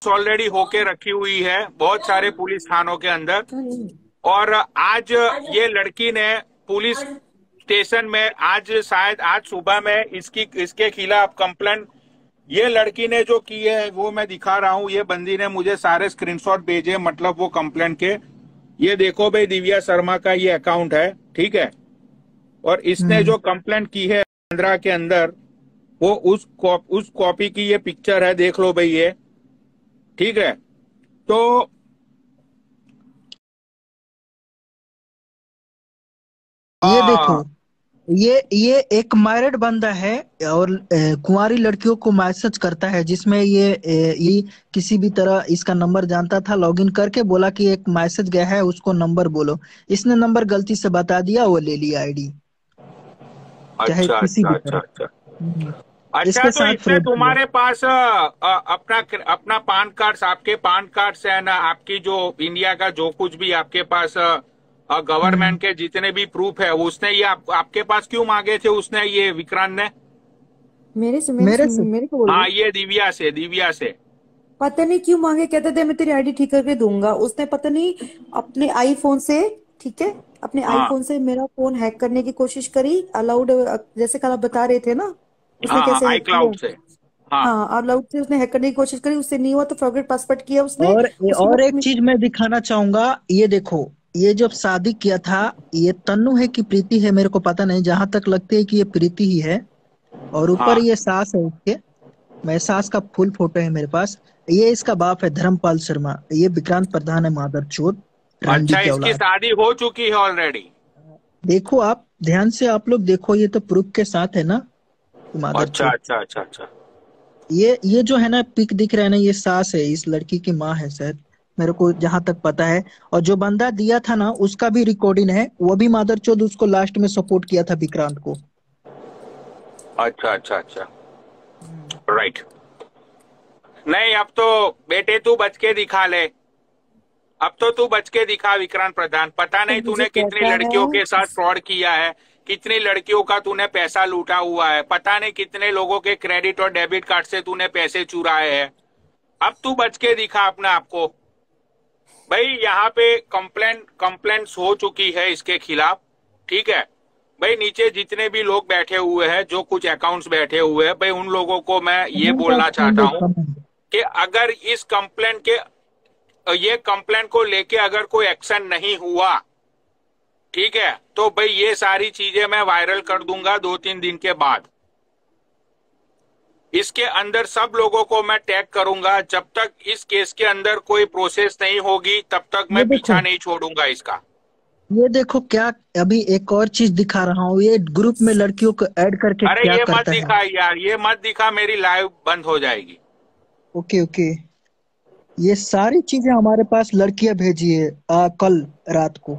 Already होके रखी हुई है बहुत सारे पुलिस थानों के अंदर। और आज ये लड़की ने पुलिस स्टेशन में आज शायद आज सुबह में इसके खिलाफ कंप्लेंट ये लड़की ने जो की है वो मैं दिखा रहा हूँ। ये बंदी ने मुझे सारे स्क्रीनशॉट भेजे, मतलब वो कंप्लेंट के। ये देखो भाई, दिव्या शर्मा का ये अकाउंट है, ठीक है। और इसने हम्म। जो कंप्लेंट की है आंध्रा के अंदर, वो उस कॉपी की ये पिक्चर है, देख लो भाई ये, ठीक है। तो ये देखो, आ, ये एक मैरिड बंदा है और कुंवारी लड़कियों को मैसेज करता है, जिसमें ये किसी भी तरह इसका नंबर जानता था, लॉगिन करके बोला कि एक मैसेज गया है, उसको नंबर बोलो। इसने नंबर गलती से बता दिया, वो ले लिया आईडी, चाहे अच्छा किसी अच्छा भी अच्छा तरह। अच्छा। हम्म, अच्छा, इसके तो साथ इसने फ्रॉड किया। तुम्हारे पास अपना अपना पान कार्ड, आपके पान कार्ड से है ना, आपकी जो इंडिया का जो कुछ भी आपके पास हम्म। गवर्नमेंट के जितने भी प्रूफ है, उसने ये आपके पास क्यों मांगे थे उसने, ये विक्रांत ने? मेरे से मेरे से मेरे से मेरे को बोल रहे हाँ, हो? ये दिव्या से। पता नहीं क्यों मांगे, कहते थे मैं तेरी आईडी ठीक करके दूंगा। उसने पता नहीं अपने आईफोन से, ठीक है, अपने हाँ आईफोन से मेरा फोन हैक करने की कोशिश करी। अलाउड, जैसे कल आप बता रहे थे ना, उसने हाँ हाँ, कैसे हैक किया। iCloud से। हाँ। हाँ, अलाउड से उसने हैक करने की कोशिश करी, उससे नहीं हुआ तो फॉरगेट पासवर्ड किया उसने। उसके और बाद एक चीज मैं दिखाना चाहूंगा, ये देखो, ये जब शादी किया था, ये तन्नू है कि प्रीति है मेरे को पता नहीं, जहां तक लगती है कि ये प्रीति ही है। और ऊपर हाँ। ये सास है उसके, मैं सास का फुल फोटो है मेरे पास। ये इसका बाप है धर्मपाल शर्मा, ये विक्रांत प्रधान है, मादर चोद रंडी अच्छा, के इसकी औलाद। शादी हो चुकी है ऑलरेडी? देखो आप ध्यान से, आप लोग देखो, ये तो प्रूफ के साथ है ना, मादर अच्छा चोद। अच्छा अच्छा अच्छा। ये जो है ना पिक दिख रहा है ना, ये सास है, इस लड़की की माँ है शायद, मेरे को जहां तक पता है। और जो बंदा दिया था ना, उसका भी रिकॉर्डिंग है, वो भी मादर चोद उसको लास्ट में सपोर्ट किया था विक्रांत को। अच्छा अच्छा अच्छा। हम्म। राइट। नहीं, अब तो बेटे तू बच के दिखा ले। अब तो तू बच के दिखा विक्रांत प्रधान। पता तो नहीं मुझे तूने कितनी कहता है, लड़कियों के साथ फ्रॉड किया है, कितनी लड़कियों का तूने पैसा लूटा हुआ है, पता नहीं कितने लोगों के क्रेडिट और डेबिट कार्ड से तूने पैसे चुराए हैं। अब तू बच के दिखा अपने आप को। भाई यहाँ पे कंप्लेंट्स हो चुकी है इसके खिलाफ, ठीक है। भाई नीचे जितने भी लोग बैठे हुए हैं, जो कुछ अकाउंट्स बैठे हुए हैं, भाई उन लोगों को मैं ये कमेंट आप बोलना सुन चाहता लो, हूँ कमेंट। कि अगर इस कंप्लेंट के ये कंप्लेंट को लेके अगर कोई एक्शन नहीं हुआ, ठीक है, तो भाई ये सारी चीजें मैं वायरल कर दूंगा 2-3 दिन के बाद। इसके अंदर सब लोगों को मैं टैग करूंगा। जब तक इस केस के अंदर कोई प्रोसेस नहीं होगी तब तक ये मैं देखो, पीछा नहीं छोड़ूंगा इसका। ये देखो क्या, अभी एक और चीज दिखा रहा हूँ, ये ग्रुप में लड़कियों को ऐड करके अरे क्या ये मत करता है। दिखा यार, ये मत दिखा, मेरी लाइव बंद हो जाएगी। ओके ओके, ये सारी चीजें हमारे पास लड़कियां भेजी है कल रात को,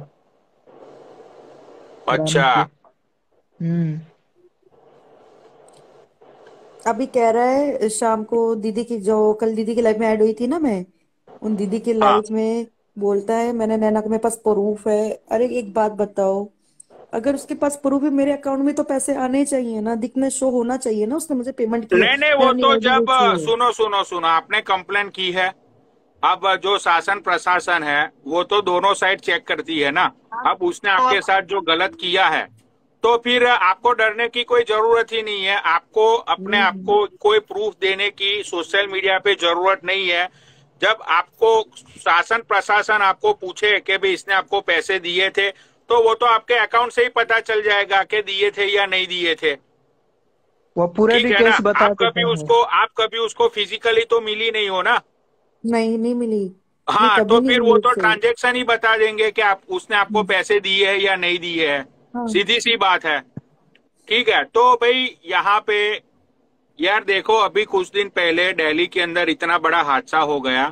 रानी अच्छा। को। हम्म। अभी कह रहा है शाम को दीदी की, जो कल दीदी की लाइफ में ऐड हुई थी ना, मैं उन दीदी की हाँ, लाइफ में, बोलता है मैंने नैना को, मेरे पास प्रूफ है। अरे एक बात बताओ, अगर उसके पास प्रूफ है, मेरे अकाउंट में तो पैसे आने ही चाहिए ना, दिखना, शो होना चाहिए ना, उसने मुझे पेमेंट की है, नहीं नहीं, मैंने वो अपनी तो आईडी जब बेची है। सुनो सुनो सुनो, आपने कंप्लेन की है। अब जो शासन प्रशासन है वो तो दोनों साइड चेक करती है ना। अब उसने आपके साथ जो गलत किया है, तो फिर आपको डरने की कोई जरूरत ही नहीं है। आपको अपने आप हम्म। को कोई प्रूफ देने की सोशल मीडिया पे जरूरत नहीं है। जब आपको शासन प्रशासन आपको पूछे कि भाई इसने आपको पैसे दिए थे, तो वो तो आपके अकाउंट से ही पता चल जाएगा कि दिए थे या नहीं दिए थे। वो पूरा ठीक है ना? डिटेल्स बता देता है। आप कभी उसको फिजिकली तो मिली नहीं हो ना। नहीं, नहीं मिली। नहीं, हाँ, तो कभी नहीं फिर मिली वो तो उससे। ट्रांजेक्शन ही बता देंगे कि आप उसने आपको पैसे दिए हैं या नहीं दिए हैं। हाँ। सीधी सी बात है। ठीक है, तो भाई यहाँ पे यार देखो, अभी कुछ दिन पहले दिल्ली के अंदर इतना बड़ा हादसा हो गया।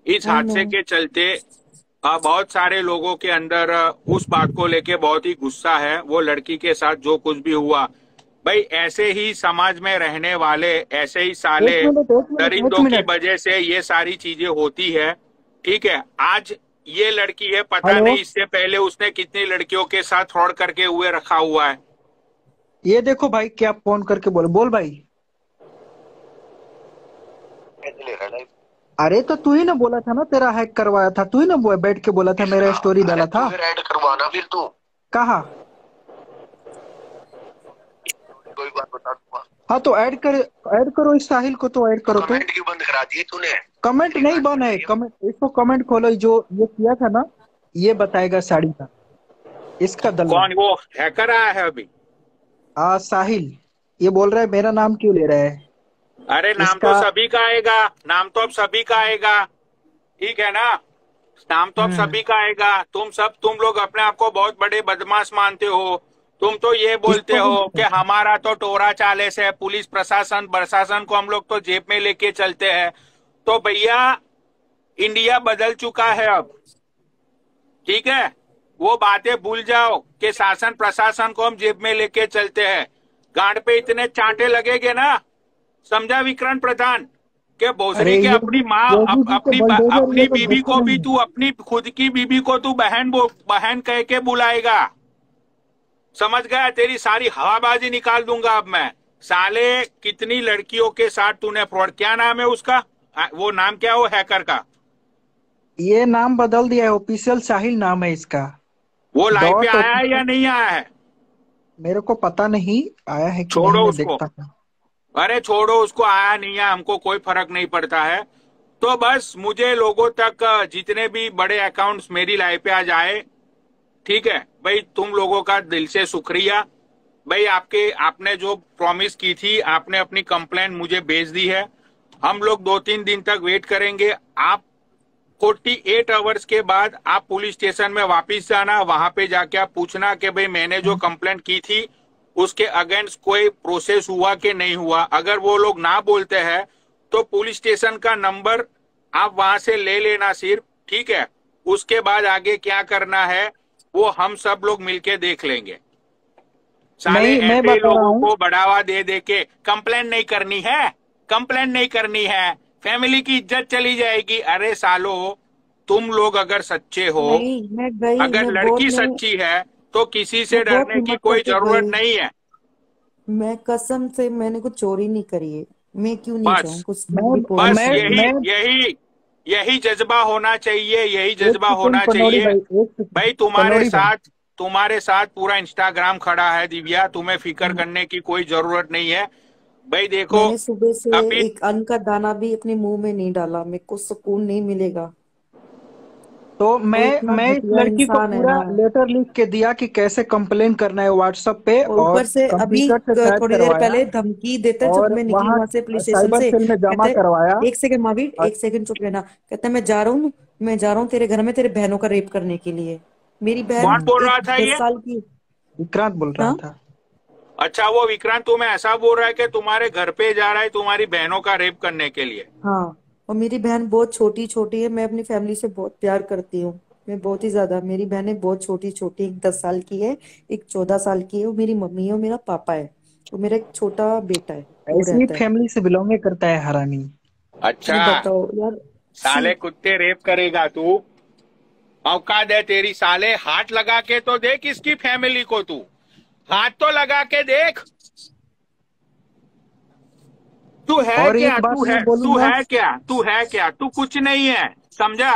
इस आई नो। हादसे के चलते बहुत सारे लोगों के अंदर उस बात को लेके बहुत ही गुस्सा है। वो लड़की के साथ जो कुछ भी हुआ, भाई ऐसे ही समाज में रहने वाले, ऐसे ही एक साले मिनट एक मिनट एक दरिंदों की मिनट। वजह से ये सारी चीजें होती है। ठीक है, आज ये लड़की है, पता हेलो, नहीं इससे पहले उसने कितनी लड़कियों के साथ फ्रॉड करके हुए रखा हुआ है। ये देखो भाई, क्या फोन करके बोल बोल भाई। कैसे ले रहा है लाइव? अरे तो तू ही ना बोला था ना, तेरा हैक करवाया था, तू ही ना बैठ के बोला था, मेरा स्टोरी डाला था। फिर ऐड करवाना फिर तू। कहा? कोई बात बता दूंगा। हाँ तो ऐड करो इस साहिल को, तो ऐड करो। तो कमेंट क्यों बंद करा दिए तूने? कमेंट नहीं बन है, कमेंट इसको कमेंट खोलो, जो ये किया था ना, ये बताएगा साड़ी का, इसका दल्ला। कौन वो हैकर आया है अभी? साहिल ये बोल रहा है मेरा नाम क्यों ले रहा है। अरे नाम तो इसका सभी का आएगा, नाम तो अब सभी का आएगा, ठीक है ना? नाम तो अब सभी का आएगा। तुम लोग अपने आप को बहुत बड़े बदमाश मानते हो। तुम तो ये बोलते इसको भी हो कि बताओ। हमारा तो टोरा चालेस है, पुलिस प्रशासन प्रशासन को हम लोग तो जेब में लेके चलते हैं। तो भैया इंडिया बदल चुका है अब, ठीक है? वो बातें भूल जाओ कि शासन प्रशासन को हम जेब में लेके चलते हैं। गांड पे इतने चांटे लगेंगे ना, समझा विक्रांत प्रधान, के अरे भोसरी के अपनी माँ योगी जी को बलडोजर अपनी लेकर बीबी घुसते को भी नहीं। तू, अपनी खुद की बीबी को तू बहन कह के बुलाएगा। समझ गया? तेरी सारी हवाबाजी निकाल दूंगा अब मैं। साले कितनी लड़कियों के साथ तूने फ्रॉड, क्या नाम है उसका? वो नाम क्या है वो हैकर का? ये नाम बदल दिया है, ऑफिशियल साहिल नाम है इसका। वो लाइव पे डॉट आया है या नहीं आया है? मेरे को पता नहीं आया है कि नहीं, छोड़ो मैं उसको, देखता हूँ। अरे छोड़ो उसको, आया नहीं आया हमको कोई फर्क नहीं पड़ता है। तो बस मुझे लोगों तक जितने भी बड़े अकाउंट्स मेरी लाइफ पे आ जाए, ठीक है भाई, तुम लोगों का दिल से शुक्रिया भाई। आपने जो प्रॉमिस की थी, आपने अपनी कंप्लेंट मुझे भेज दी है। हम लोग 2-3 दिन तक वेट करेंगे। आप 48 आवर्स के बाद आप पुलिस स्टेशन में वापस जाना, वहां पे जाके आप पूछना कि भाई मैंने जो कंप्लेंट की थी उसके अगेंस्ट कोई प्रोसेस हुआ कि नहीं हुआ। अगर वो लोग ना बोलते हैं तो पुलिस स्टेशन का नंबर आप वहां से ले लेना सिर्फ, ठीक है? उसके बाद आगे क्या करना है वो हम सब लोग मिलके देख लेंगे। साले नहीं, मैं ऐसे ही बता रहा लोगों हूँ। को बढ़ावा दे दे के कंप्लेंट नहीं करनी है, कंप्लेंट नहीं करनी है, फैमिली की इज्जत चली जाएगी। अरे सालो, तुम लोग अगर सच्चे हो, नहीं मैं गई, अगर लड़की सच्ची है तो किसी से मैं बहुत डरने की हिम्मत कोई करके जरूरत गई। नहीं है। मैं कसम से मैंने कुछ चोरी नहीं करी है। मैं क्यों नहीं जाऊं बस कुछ मैं भी पोल बस मैं के लिए। मैं यही जज्बा होना चाहिए, यही एक जज्बा सेकंड होना पनौड़ी चाहिए भाई, एक सेकंड भाई। पनौड़ी भाई। तुम्हारे साथ पूरा इंस्टाग्राम खड़ा है दिव्या, तुम्हें फिक्र करने की कोई जरूरत नहीं है भाई। देखो मैंने सुबह से अभी एक अन्न का दाना भी अपने मुंह में नहीं डाला, मेरे को सुकून नहीं मिलेगा। तो वो इतना मैं इस घटिया लड़की को इंसान है पूरा ना। लेटर लिख के दिया कि कैसे कंप्लेन करना है व्हाट्सएप पे, और और ऊपर से अभी कंप्यूटर से टाइप थोड़ी देर करवाया, पहले धमकी देते जब और मैं निकली वहां वहां से पुलिस स्टेशन साइबर से, सेल में जमा कहते करवाया। एक सेकंड महावीर, और एक सेकंड चुप रहना। कहता मैं जा रहा हूँ, तेरे घर में तेरे बहनों का रेप करने के लिए। मेरी बहन कौन बोल रहा एक था ये? 10 साल की। विक्रांत बोल रहा हाँ था। अच्छा, वो विक्रांत तुम्हें ऐसा बोल रहा है कि तुम्हारे घर पे जा रहा है तुम्हारी बहनों का रेप करने के लिए? हाँ। और मेरी बहन बहुत छोटी छोटी है, मैं अपनी फैमिली से बहुत प्यार करती हूँ। मैं बहुत ही ज्यादा, मेरी बहनें बहुत छोटी छोटी, एक 10 साल की है, एक 14 साल की है। वो मेरी मम्मी है और मेरा पापा है। और मेरा एक छोटा बेटा है, वो ऐसी ही रहता है। फैमिली से बिलोंग करता है हरामी। अच्छा, मैं बताओ यार। सी साले कुत्ते रेप करेगा तू? औकात है तेरी साले? हाथ लगा के तो देख इसकी फैमिली को, तू हाथ तो लगा के देख। तू है और क्या? एक बात मैं बोलूंगा। तू है क्या? तू कुछ नहीं है, समझा?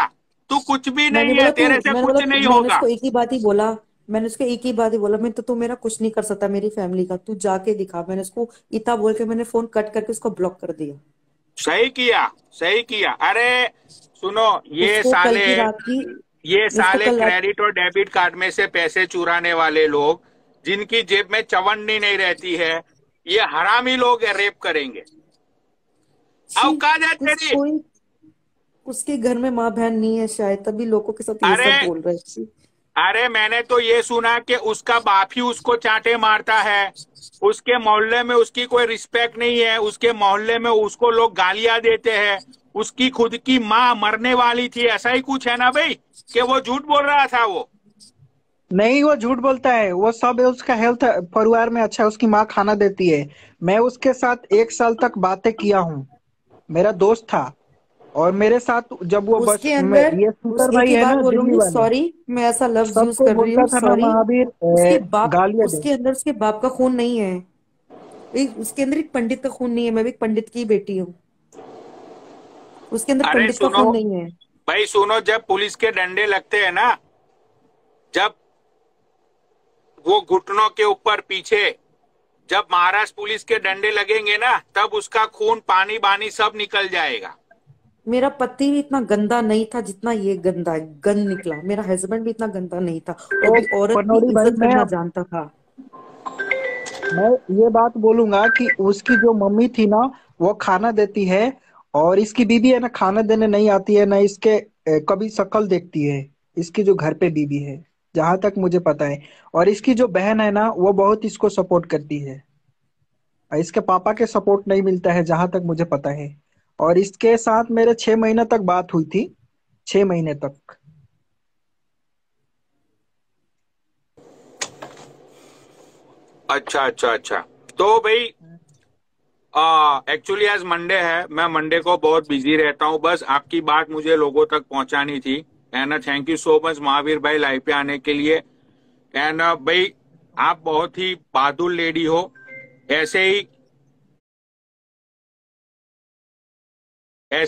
तू कुछ भी नहीं है, तेरे से कुछ नहीं मैंने होगा। उसको एक ही बात ही बोला। मैंने उसको एक ही बात ही बोला, मैं तो तू मेरा कुछ नहीं कर सकता मेरी फैमिली का, तू जाके दिखा। मैंने उसको इतना बोल के मैंने फोन कट करके उसको ब्लॉक कर दिया। सही किया, सही किया। अरे सुनो, उसको कल की रात की ये उसको साले कल रात क्रेडिट और डेबिट कार्ड में से पैसे चुराने वाले लोग, जिनकी जेब में चवन्नी नहीं रहती है, ये हरामी लोग रेप करेंगे। छी, औकात है उस तेरी? कोई उसके घर में माँ बहन नहीं है शायद, तभी लोगों के साथ ये अरे सब बोल रहे हैं। छी। अरे मैंने तो ये सुना कि उसका बाप ही उसको चांटे मारता है। उसके मोहल्ले में उसकी कोई रिस्पेक्ट नहीं है, उसके मोहल्ले में उसको लोग गालियां देते हैं। उसकी खुद की माँ मरने वाली थी, ऐसा ही कुछ है ना भाई, कि वो झूठ बोल रहा था वो? नहीं, वो झूठ बोलता है, वो सब है, उसका हेल्थ परिवार में अच्छा है, उसकी माँ खाना देती है। मैं उसके साथ 1 साल तक बातें किया हूँ, मेरा दोस्त था। और मेरे साथ जब वो बस उसके में, अंदर ये शूटर एक भाई ही है बात ना दिल्ली बोलूंगी, वाला, सॉरी मैं ऐसा लफ्ज यूज सबको कर रही बोलता हूँ, था ना सॉरी। महावीर, उसके बाप गालियां दे। उसके अंदर उसके बाप का खून नहीं है। उसके अंदर एक पंडित का खून नहीं है, मैं भी एक पंडित की बेटी हूँ। उसके अंदर अरे पंडित का सुनो खून नहीं है। भाई, सुनो, जब पुलिस के डंडे लगते हैं ना, जब वो घुटनों के ऊपर पीछे, जब महाराष्ट्र पुलिस के डंडे लगेंगे ना, तब उसका खून पानी बानी सब निकल जाएगा। मेरा पति भी इतना गंदा नहीं था जितना ये गंदा गंद निकला। मेरा हस्बैंड भी इतना गंदा नहीं था, वो तो भी औरत की पनौड़ी भाई इज्जत करना जानता था। मैं ये बात बोलूंगा कि उसकी जो मम्मी थी ना, वो खाना देती है, और इसकी बीबी है ना, खाना देने नहीं आती है ना, इसके कभी शक्ल देखती है, इसकी जो घर पे बीबी है, जहां तक मुझे पता है। और इसकी जो बहन है ना, वो बहुत इसको सपोर्ट करती है, और इसके पापा के सपोर्ट नहीं मिलता है, जहां तक मुझे पता है। और इसके साथ मेरे 6 महीने तक बात हुई थी, 6 महीने तक। अच्छा अच्छा अच्छा। तो भाई, एक्चुअली आज मंडे है, मैं मंडे को बहुत बिजी रहता हूँ, बस आपकी बात मुझे लोगों तक पहुंचानी थी। And thank you so much Mahavir भाई लाइव पे आने के लिए। एंड भाई, आप बहुत ही बहादुर लेडी हो। ऐसे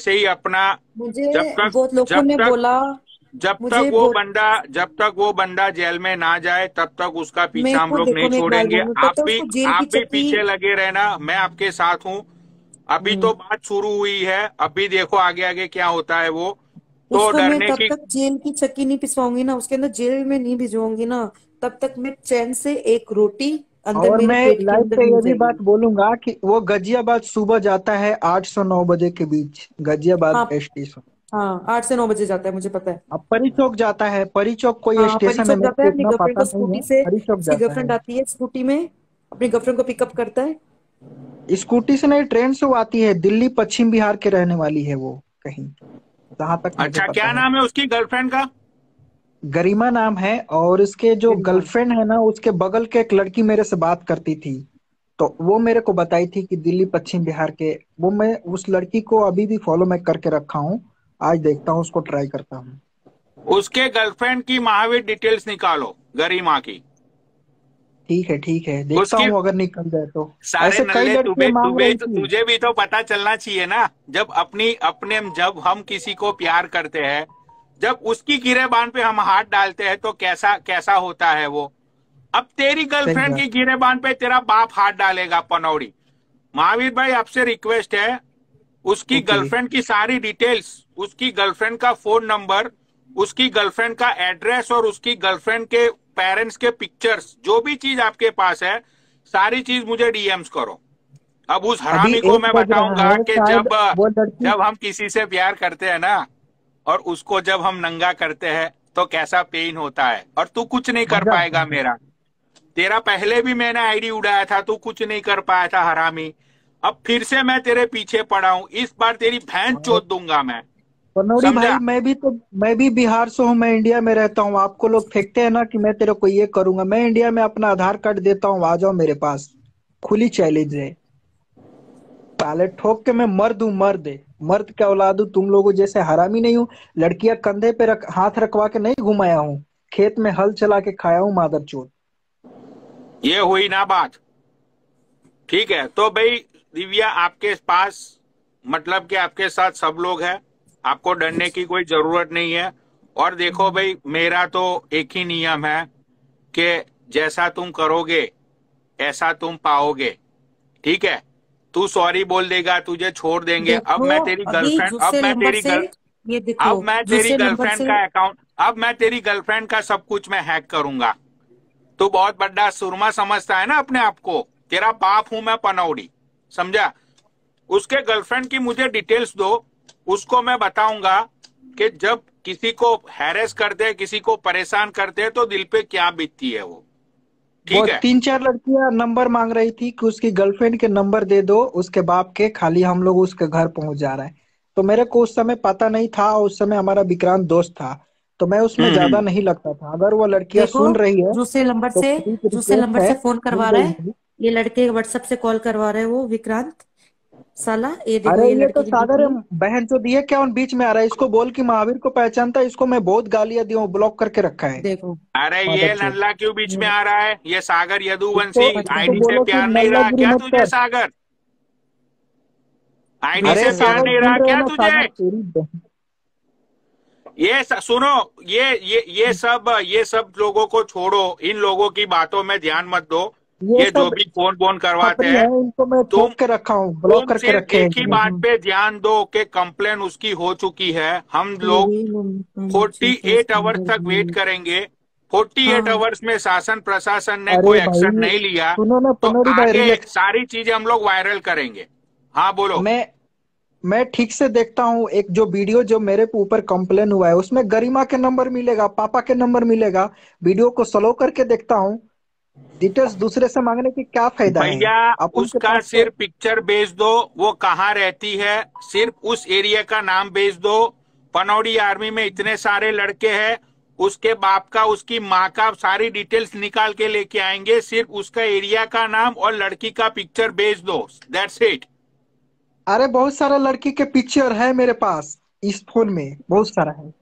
ही अपना, मुझे जब तक बहुत लोगों जब ने तक बोला, जब तक मुझे वो बहुत, बंदा जब तक वो बंदा जेल में ना जाए, तब तक उसका मेरे पीछा हम को लोग देखो, नहीं मैं एक बात छोड़ेंगे। बोलूं, तब तक उसको जेल की आप भी चक्की। पीछे लगे रहना, मैं आपके साथ हूँ। अभी हम्म, तो बात शुरू हुई है, अभी देखो आगे आगे क्या होता है वो। तो उसको मैं डरने तब की, तक जेल की चक्की नहीं पिसवाऊंगी ना, उसके अंदर जेल में नहीं भिजवाऊंगी ना, तब तक मैं चैन से एक रोटी अंदर और मेरे मैं पेट के लाइव अंदर पे नहीं ये भी जाएगी। बात बोलूंगा कि वो गाजियाबाद सुबह जाता है 8 से 9 बजे के बीच, गाजियाबाद हाँ, स्टेशन। हाँ, 8 से 9 बजे जाता है, मुझे पता है। अब परी चौक जाता है, परी चौक कोई हाँ, परी स्टेशन है, चौक मेरे जाता है, को अपनी इतना गर्लफ्रेंड पता को नहीं स्कूटी है, से, परी चौक उसकी जाता गर्लफ्रेंड है। आती है स्कूटी में, अपनी गर्लफ्रेंड को पिकअप करता है। स्कूटी से नहीं, ट्रेन से वो आती है, दिल्ली पश्चिम बिहार के रहने वाली है वो, कहीं, जहां तक मुझे अच्छा, पता क्या है। नाम है उसकी गर्लफ्रेंड का? गरिमा नाम है, और उसके जो गरिमा। गर्लफ्रेंड है ना, उसके बगल के एक लड़की मेरे से बात करती थी, तो वो मेरे को बताई थी कि दिल्ली पश्चिम बिहार के। वो मैं उस लड़की को अभी भी फॉलो मैं करके रखा हूँ, आज देखता हूँ, उसको ट्राई करता हूँ। उसके गर्लफ्रेंड की महावीर डिटेल्स निकालो, गरिमा की। ठीक है, देखता उसकी हूँ अगर निकल जाए तो। सारे ऐसे कई नल्ले, लड़कियां मांग रही थी। तुझे भी तो पता चलना चाहिए ना। जब हम किसी को प्यार करते हैं, जब उसकी गिरेबान पे हम हाथ डालते हैं, तो कैसा कैसा होता है वो। अब तेरी सही गर्लफ्रेंड बात। की गिरेबान पे तेरा बाप हाथ डालेगा, पनौड़ी। महावीर भाई, आपसे रिक्वेस्ट है, उसकी ओके। गर्लफ्रेंड की सारी डिटेल्स, उसकी गर्लफ्रेंड का फोन नंबर, उसकी गर्लफ्रेंड का एड्रेस, और उसकी गर्लफ्रेंड के पेरेंट्स के पिक्चर्स, जो भी चीज आपके पास है, सारी चीज मुझे डीएम्स करो। अब उस अभी हरामी को 1 मैं बज रहा बताऊंगा है, कि शायद जब वो लड़की। जब हम किसी से प्यार करते हैं ना, और उसको जब हम नंगा करते हैं, तो कैसा पेन होता है। और तू कुछ नहीं कर गजब पाएगा गजब। मेरा। तेरा पहले भी मैंने आईडी उड़ाया था, तू कुछ नहीं कर पाया था, हरामी। अब फिर से मैं तेरे पीछे पड़ा हूं, इस बार तेरी भैंस और चोद दूंगा मैं। पनौड़ी भाई, समझा? मैं भी बिहार से हूँ, मैं इंडिया में रहता हूँ। आपको लोग फेंकते हैं ना कि मैं तेरे को ये करूंगा, मैं इंडिया में अपना आधार कार्ड देता हूँ, आ जाओ मेरे पास, खुली चैलेंज है। साले ठोक के मैं मर्द हूँ, मर्द है, मर्द क्या औलाद हूँ, तुम लोगों जैसे हरामी नहीं हूँ। लड़कियां कंधे पे हाथ रखवा के नहीं घुमाया हूँ, खेत में हल चला के खाया हूँ, मादर चोद। ये हुई ना बात। ठीक है, तो भाई दिव्या, आपके पास, मतलब कि आपके साथ सब लोग हैं, आपको डरने की कोई जरूरत नहीं है। और देखो भाई, मेरा तो एक ही नियम है कि जैसा तुम करोगे ऐसा तुम पाओगे। ठीक है? तू सॉरी बोल देगा, तुझे छोड़ देंगे। देखो, अभी दूसरे नंबर से, ये देखो, अब मैं तेरी दूसरे नंबर गर्लफ्रेंड से, का अकाउंट अब मैं तेरी गर्लफ्रेंड का सब कुछ मैं हैक करूंगा। तू बहुत बड़ा सुरमा समझता है ना अपने आप को। तेरा बाप हूं मैं, पनौड़ी। समझा? उसके गर्लफ्रेंड की मुझे डिटेल्स दो, उसको मैं बताऊंगा कि जब किसी को हैरेस करते हैं, किसी को परेशान करते हैं, तो दिल पे क्या बीतती है वो। वो ठीक है? 3 4 लड़कियां नंबर मांग रही थी कि उसकी गर्लफ्रेंड के नंबर दे दो, उसके बाप के, खाली हम लोग उसके घर पहुंच जा रहे हैं। तो मेरे को उस समय पता नहीं था, और उस समय हमारा विक्रांत दोस्त था, तो मैं उसमें ज्यादा हम्म। नहीं लगता था। अगर वो लड़कियां देखो, सुन रही है दूसरे नंबर तो से, प्लीज दूसरे रिक्वेस्ट नंबर है, से फोन सुन करवा रहा रही है। है। ये लड़के व्हाट्सएप से कॉल करवा रहे हैं, वो विक्रांत साला, ये देखो, अरे ये ये तो लड़के की सागर है, डीपी। बहन जो दी है क्या उन बीच में आ रहा है, इसको बोल कि महावीर को पहचानता है, इसको मैं बहुत गालियां दी हूँ, ब्लॉक करके रखा है, देखो, अरे ये मादर चोद। नल्ला क्यों बीच में ये आ रहा है? ये सागर इसको यदुवंशी इसको आईडी परेशान। से बोलो कि प्यार नहीं रहा नल्लागिरी क्या मत तुझे, कर। सागर? आईडी अरे से प्यार सागर नहीं सुन रहा रहे हो क्या ना, तुझे? सागर तेरी बहन। सुनो, ये सब लोगों को छोड़ो, इन लोगों की बातों में ध्यान मत दो। ये ये जो सब भी फोन बोन करवाते खपरी है, हैं, इनको मैं तुम ठोक के रखा हूँ, ब्लॉक तुम करके सिर्फ रखे हैं एक ही इनको। बात पे ध्यान दो कि कंप्लेन उसकी हो चुकी है। हम लोग यही ममता मुझे बस 48 आवर्स अंदर तक वेट भी। करेंगे। 48 हाँ आवर्स में शासन प्रशासन ने अरे कोई एक्शन भाई नहीं लिया सुनो ना तो पनोड़ी भाई, आगे रिलैक्स। सारी चीजें हम लोग वायरल करेंगे। हाँ बोलो। मैं मैं ठीक से देखता हूँ, एक जो वीडियो जो मेरे पे ऊपर कंप्लेन हुआ है उसमें गरिमा के नंबर मिलेगा, पापा के नंबर मिलेगा। वीडियो को स्लो करके देखता हूँ। डिटेल्स दूसरे से मांगने की क्या फायदा है? भैया अपन के उसका पास तो सिर्फ पिक्चर भेज दो, वो कहाँ रहती है, सिर्फ उस एरिया का नाम भेज दो। पनौड़ी आर्मी में इतने सारे लड़के हैं, उसके बाप का उसकी माँ का सारी डिटेल्स निकाल के लेके आएंगे। सिर्फ उसका एरिया का नाम और लड़की का पिक्चर भेज दो, दैट्स इट। अरे बहुत सारा लड़की के पिक्चर है मेरे पास, इस फोन में बहुत सारा है।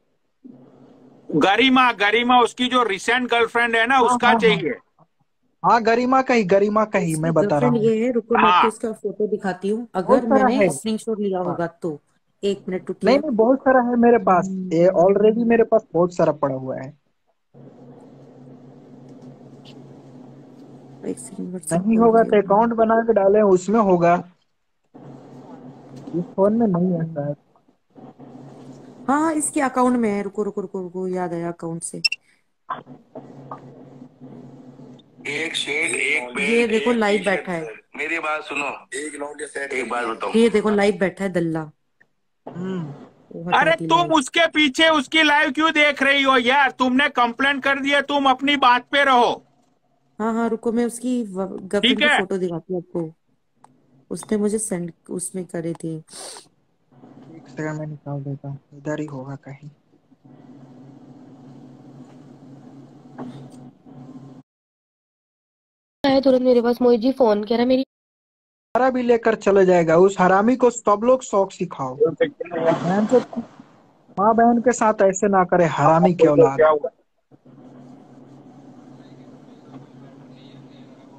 गरिमा, गरिमा उसकी जो रिसेंट गर्लफ्रेंड है ना, हाँ उसका हाँ हाँ चाहिए। हाँ, गरिमा का ही इसकी मैं बता रहा गर्लफ्रेंड हूँ। ये है, रुको मैं आपको हाँ इसका फोटो दिखाती हूँ, बहुत अगर सारा मैंने है। स्क्रीनशॉट लिया हाँ। होगा तो। एक मिनट नहीं रुकिए। नहीं, बहुत सारा है मेरे पास, ये ऑलरेडी मेरे पास बहुत सारा पड़ा हुआ है। एक सेकंड, व्हाट्सएप नहीं खोल होगा रही तो हूँ। अकाउंट बना के डाले, उसमें होगा। इस फोन में नहीं है शायद। हाँ हाँ, इसके अकाउंट में है, रुको रुको रुको रुको, याद आया अकाउंट से। एक शेड एक ये बेड देखो एक लाइव टी बैठा शर्ट है। सर, मेरी बात सुनो। एक लौंडे सेट, एक बात बताओ। ये देखो लाइव बैठा है दल्ला। हम्म। वो हटा अरे दी तुम लाइव। उसके पीछे उसकी लाइव क्यों देख रही हो यार? तुमने कंप्लेंट कर दिया, तुम अपनी बात पे रहो। हाँ हाँ रुको, मैं उसकी गर्लफ्रेंड ठीक की है। फोटो दिखाती हूँ आपको। उसने मुझे सेंड उसमें करे थे। एक सेकंड में निकाल देता हूँ, इधर ही होगा कहीं। आया तुरंत मेरे पास, मोहित जी फोन कह रहा मेरी। हमारा भी लेकर चले जाएगा, उस हरामी को सब लोग शौक सिखाओ। बहन से माँ बहन के साथ ऐसे ना करे, हरामी के औलाद। क्या हुआ?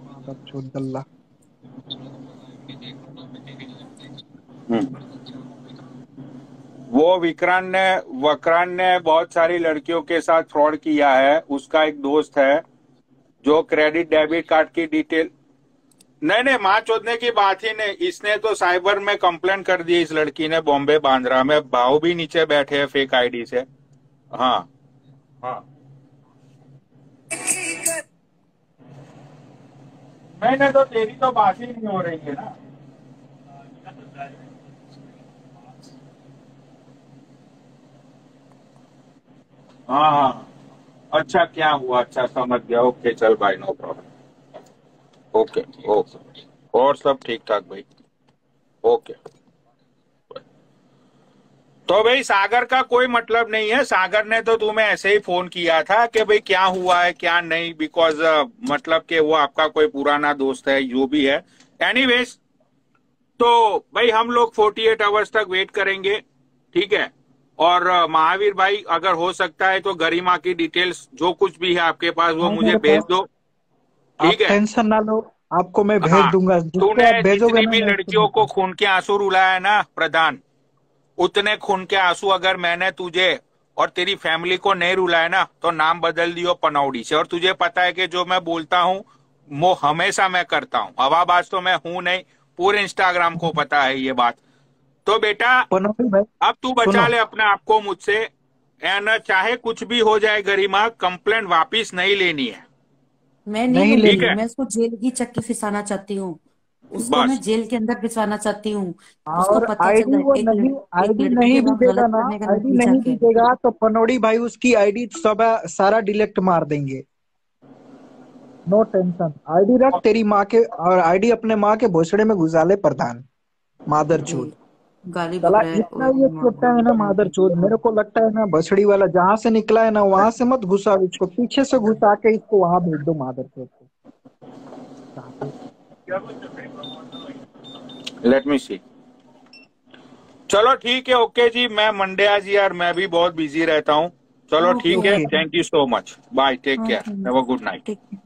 मादरचोद दल्ला। वो वक्रांत ने बहुत सारी लड़कियों के साथ फ्रॉड किया है। उसका एक दोस्त है जो क्रेडिट डेबिट कार्ड की डिटेल, नहीं नहीं, माँ चोदने की बात ही नहीं। इसने तो साइबर में कंप्लेन कर दी, इस लड़की ने, बॉम्बे बांद्रा में। भाव भी नीचे बैठे हैं फेक आईडी से। हाँ हाँ, मैंने तो, तेरी तो बात ही नहीं हो रही है ना। हाँ हाँ, अच्छा क्या हुआ? अच्छा समझ गया। ओके चल भाई, नो प्रॉब्लम। ओके ओके, और सब ठीक ठाक भाई? ओके। तो भाई सागर का कोई मतलब नहीं है। सागर ने तो तुम्हें ऐसे ही फोन किया था कि भाई क्या हुआ है क्या नहीं, बिकॉज मतलब कि वो आपका कोई पुराना दोस्त है, जो भी है। एनीवेज, तो भाई हम लोग 48 आवर्स तक वेट करेंगे, ठीक है। और महावीर भाई, अगर हो सकता है तो गरिमा की डिटेल्स जो कुछ भी है आपके पास, वो हाँ मुझे मेरे भेज पास, दो, आप ठीक है। टेंशन ना लो, आपको मैं भेज हाँ, दूंगा, जिसको तूने आप भेजोगे जितनी ना भी मैं उसको लड़कियों भेज को दूंगा। खून के आंसू रुलाया है ना प्रधान, उतने खून के आंसू अगर मैंने तुझे और तेरी फैमिली को नहीं रुलाया ना, तो नाम बदल दियो पनौड़ी से। और तुझे पता है कि जो मैं बोलता हूँ वो हमेशा मैं करता हूँ, हवाबाज तो मैं हूं नहीं, पूरे इंस्टाग्राम को पता है ये बात। तो बेटा, पनौड़ी भाई अब तू बचा सुनो, ले अपने आप को मुझसे। एंड चाहे कुछ भी हो जाए गरिमा, कंप्लेंट वापिस नहीं लेनी है, मैं नहीं नहीं ठीक लूंगी, लेनी। है? मैं उसको जेल की चक्की फिसाना चाहती हूँ। उसको मैं बस। जेल के अंदर भिजवाना चाहती हूँ। उसको और पता आईडी चला वो नहीं, एक आईडी लड़की नहीं के भी साथ देगा गलत ना, करने का आईडी नतीजा नहीं भी क्या है। देगा तो पनौड़ी भाई उसकी आईडी सब सारा डिलीट मार देंगे। नो टेंशन, आईडी रख तेरी माँ के, और आईडी अपने माँ के भोसड़े में घुसा ले प्रधान, मादरचोद। गाली साला बक रहा है इतना ये छोटा है ना मादरचोद, मेरे को लगता है ना भसड़ी वाला जहां से निकला है ना वहां से मत घुसा, इसको पीछे से घुसा के इसको वहां भेज दो मादरचोद को। लेट मी सी। चलो ठीक है, ओके जी। मैं मंडे आज यार, मैं भी बहुत बिजी रहता हूँ। चलो ओके ठीक है, okay. Thank you so much, bye, take care, okay. Have a good night. ठीक है।